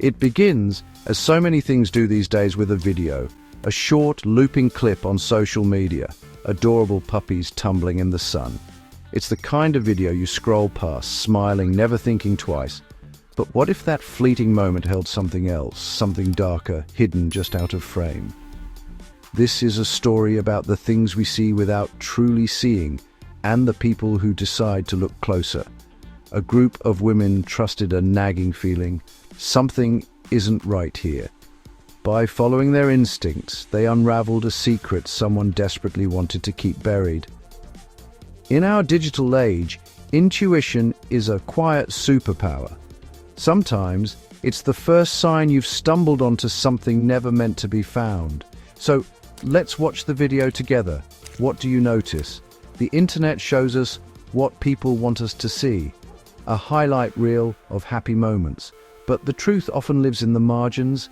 It begins, as so many things do these days, with a video, a short, looping clip on social media, adorable puppies tumbling in the sun. It's the kind of video you scroll past, smiling, never thinking twice. But what if that fleeting moment held something else, something darker, hidden just out of frame? This is a story about the things we see without truly seeing, and the people who decide to look closer. A group of women trusted a nagging feeling, something isn't right here. By following their instincts, they unraveled a secret someone desperately wanted to keep buried. In our digital age, intuition is a quiet superpower. Sometimes, it's the first sign you've stumbled onto something never meant to be found. So, let's watch the video together. What do you notice? The internet shows us what people want us to see. A highlight reel of happy moments. But the truth often lives in the margins,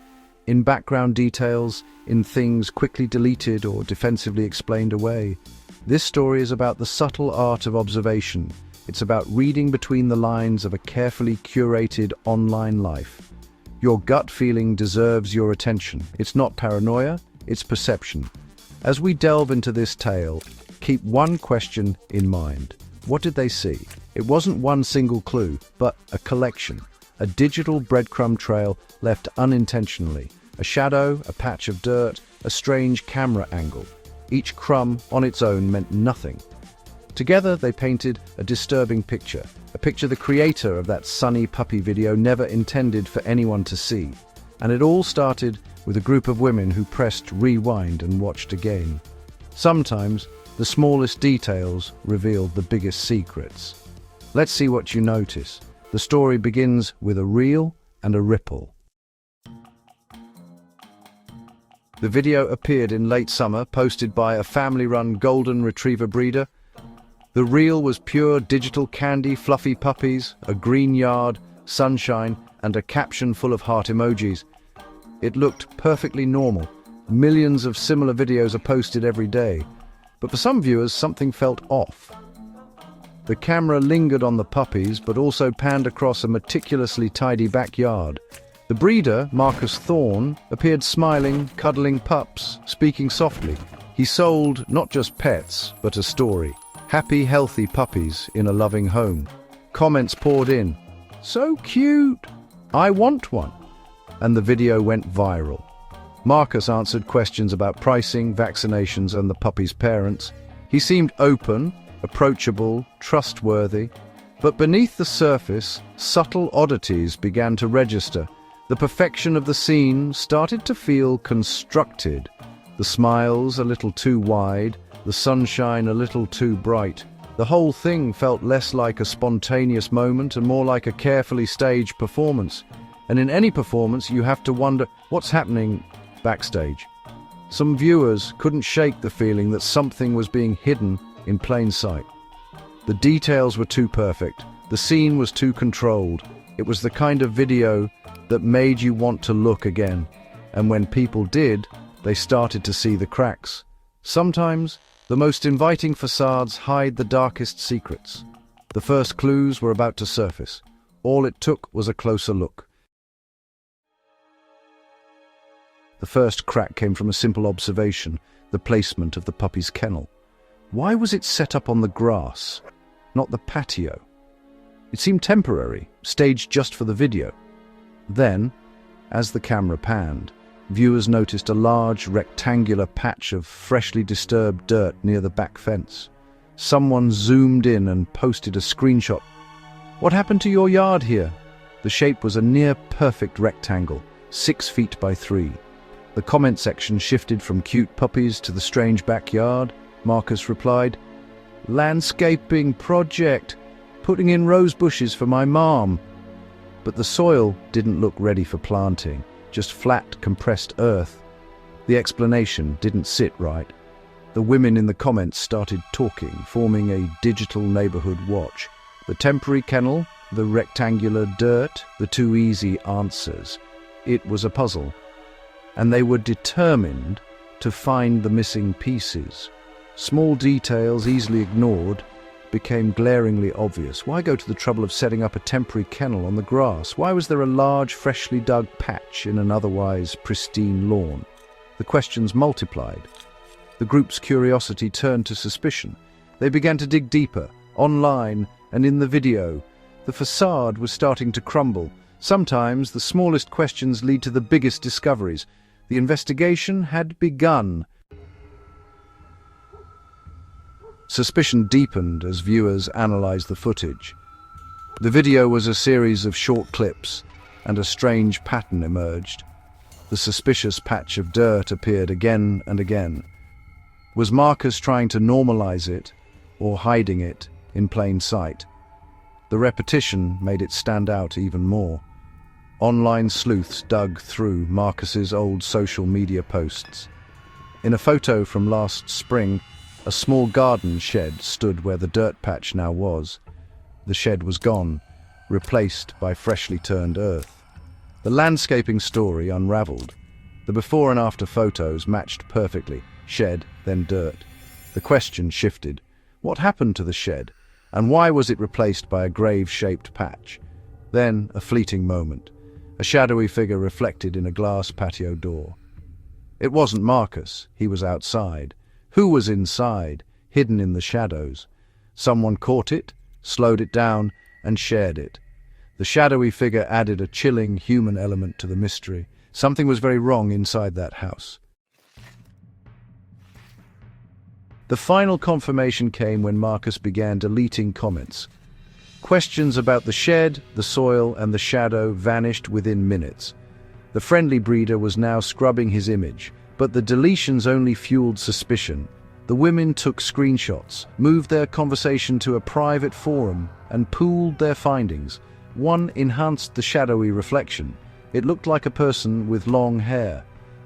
in background details, in things quickly deleted or defensively explained away. This story is about the subtle art of observation. It's about reading between the lines of a carefully curated online life. Your gut feeling deserves your attention. It's not paranoia, it's perception. As we delve into this tale, keep one question in mind. What did they see? It wasn't one single clue, but a collection. A digital breadcrumb trail left unintentionally. A shadow, a patch of dirt, a strange camera angle. Each crumb on its own meant nothing. Together they painted a disturbing picture, a picture the creator of that sunny puppy video never intended for anyone to see. And it all started with a group of women who pressed rewind and watched again. Sometimes the smallest details revealed the biggest secrets. Let's see what you notice. The story begins with a reel and a ripple. The video appeared in late summer, posted by a family-run golden retriever breeder. The reel was pure digital candy, fluffy puppies, a green yard, sunshine, and a caption full of heart emojis. It looked perfectly normal. Millions of similar videos are posted every day. But for some viewers, something felt off. The camera lingered on the puppies, but also panned across a meticulously tidy backyard. The breeder, Marcus Thorne, appeared smiling, cuddling pups, speaking softly. He sold not just pets, but a story. Happy, healthy puppies in a loving home. Comments poured in. "So cute! I want one!" And the video went viral. Marcus answered questions about pricing, vaccinations, and the puppy's parents. He seemed open, approachable, trustworthy. But beneath the surface, subtle oddities began to register. The perfection of the scene started to feel constructed. The smiles a little too wide, the sunshine a little too bright. The whole thing felt less like a spontaneous moment and more like a carefully staged performance. And in any performance, you have to wonder what's happening backstage. Some viewers couldn't shake the feeling that something was being hidden in plain sight. The details were too perfect. The scene was too controlled. It was the kind of video that made you want to look again. And when people did, they started to see the cracks. Sometimes, the most inviting facades hide the darkest secrets. The first clues were about to surface. All it took was a closer look. The first crack came from a simple observation, the placement of the puppy's kennel. Why was it set up on the grass, not the patio? It seemed temporary, staged just for the video. Then, as the camera panned, viewers noticed a large rectangular patch of freshly disturbed dirt near the back fence. Someone zoomed in and posted a screenshot. "What happened to your yard here?" The shape was a near-perfect rectangle, 6 feet by 3. The comment section shifted from cute puppies to the strange backyard. Marcus replied, "Landscaping project, putting in rose bushes for my mom." But the soil didn't look ready for planting, just flat, compressed earth. The explanation didn't sit right. The women in the comments started talking, forming a digital neighborhood watch. The temporary kennel, the rectangular dirt, the two easy answers. It was a puzzle, and they were determined to find the missing pieces. Small details easily ignored, became glaringly obvious. Why go to the trouble of setting up a temporary kennel on the grass? Why was there a large, freshly dug patch in an otherwise pristine lawn? The questions multiplied. The group's curiosity turned to suspicion. They began to dig deeper, online and in the video. The facade was starting to crumble. Sometimes the smallest questions lead to the biggest discoveries. The investigation had begun. Suspicion deepened as viewers analyzed the footage. The video was a series of short clips, and a strange pattern emerged. The suspicious patch of dirt appeared again and again. Was Marcus trying to normalize it, or hiding it in plain sight? The repetition made it stand out even more. Online sleuths dug through Marcus's old social media posts. In a photo from last spring, a small garden shed stood where the dirt patch now was. The shed was gone, replaced by freshly turned earth. The landscaping story unraveled. The before and after photos matched perfectly. Shed, then dirt. The question shifted. What happened to the shed? And why was it replaced by a grave-shaped patch? Then, a fleeting moment. A shadowy figure reflected in a glass patio door. It wasn't Marcus. He was outside. Who was inside, hidden in the shadows? Someone caught it, slowed it down, and shared it. The shadowy figure added a chilling human element to the mystery. Something was very wrong inside that house. The final confirmation came when Marcus began deleting comments. Questions about the shed, the soil, and the shadow vanished within minutes. The friendly breeder was now scrubbing his image, but the deletions only fueled suspicion. The women took screenshots, moved their conversation to a private forum, and pooled their findings. One enhanced the shadowy reflection. It looked like a person with long hair.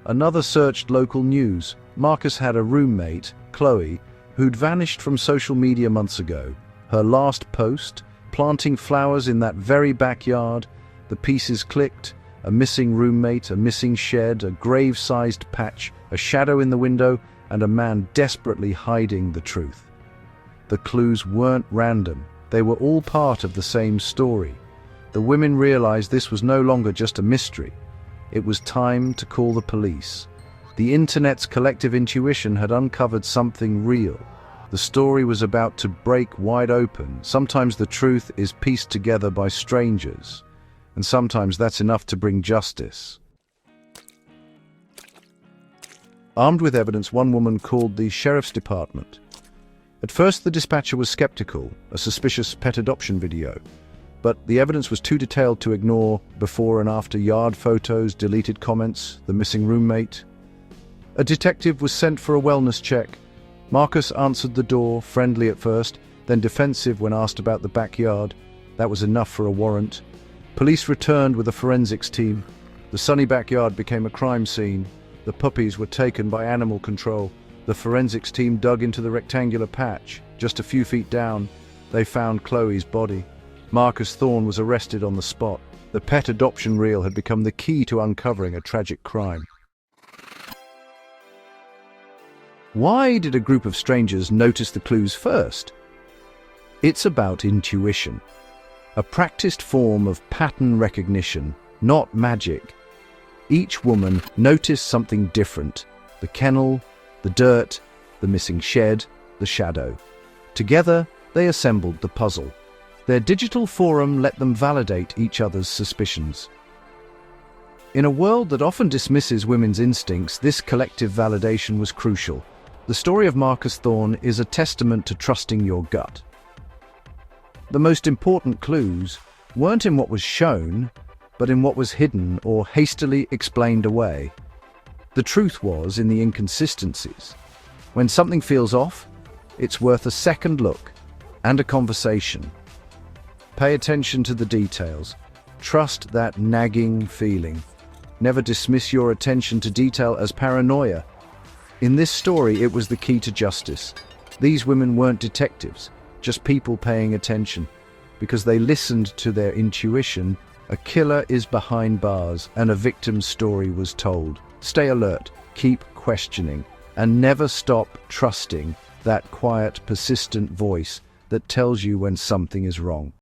Another searched local news. Marcus had a roommate, Chloe, who'd vanished from social media months ago. Her last post, planting flowers in that very backyard. The pieces clicked. A missing roommate, a missing shed, a grave-sized patch, a shadow in the window, and a man desperately hiding the truth. The clues weren't random. They were all part of the same story. The women realized this was no longer just a mystery. It was time to call the police. The internet's collective intuition had uncovered something real. The story was about to break wide open. Sometimes the truth is pieced together by strangers, and sometimes that's enough to bring justice. Armed with evidence, one woman called the sheriff's department. At first, the dispatcher was skeptical, a suspicious pet adoption video. But the evidence was too detailed to ignore before and after yard photos, deleted comments, the missing roommate. A detective was sent for a wellness check. Marcus answered the door, friendly at first, then defensive when asked about the backyard. That was enough for a warrant. Police returned with a forensics team. The sunny backyard became a crime scene. The puppies were taken by animal control. The forensics team dug into the rectangular patch. Just a few feet down, they found Chloe's body. Marcus Thorne was arrested on the spot. The pet adoption reel had become the key to uncovering a tragic crime. Why did a group of strangers notice the clues first? It's about intuition. A practiced form of pattern recognition, not magic. Each woman noticed something different. The kennel, the dirt, the missing shed, the shadow. Together, they assembled the puzzle. Their digital forum let them validate each other's suspicions. In a world that often dismisses women's instincts, this collective validation was crucial. The story of Marcus Thorne is a testament to trusting your gut. The most important clues weren't in what was shown, but in what was hidden or hastily explained away. The truth was in the inconsistencies. When something feels off, it's worth a second look and a conversation. Pay attention to the details. Trust that nagging feeling. Never dismiss your attention to detail as paranoia. In this story, it was the key to justice. These women weren't detectives, just people paying attention. Because they listened to their intuition, a killer is behind bars and a victim's story was told. Stay alert, keep questioning, and never stop trusting that quiet, persistent voice that tells you when something is wrong.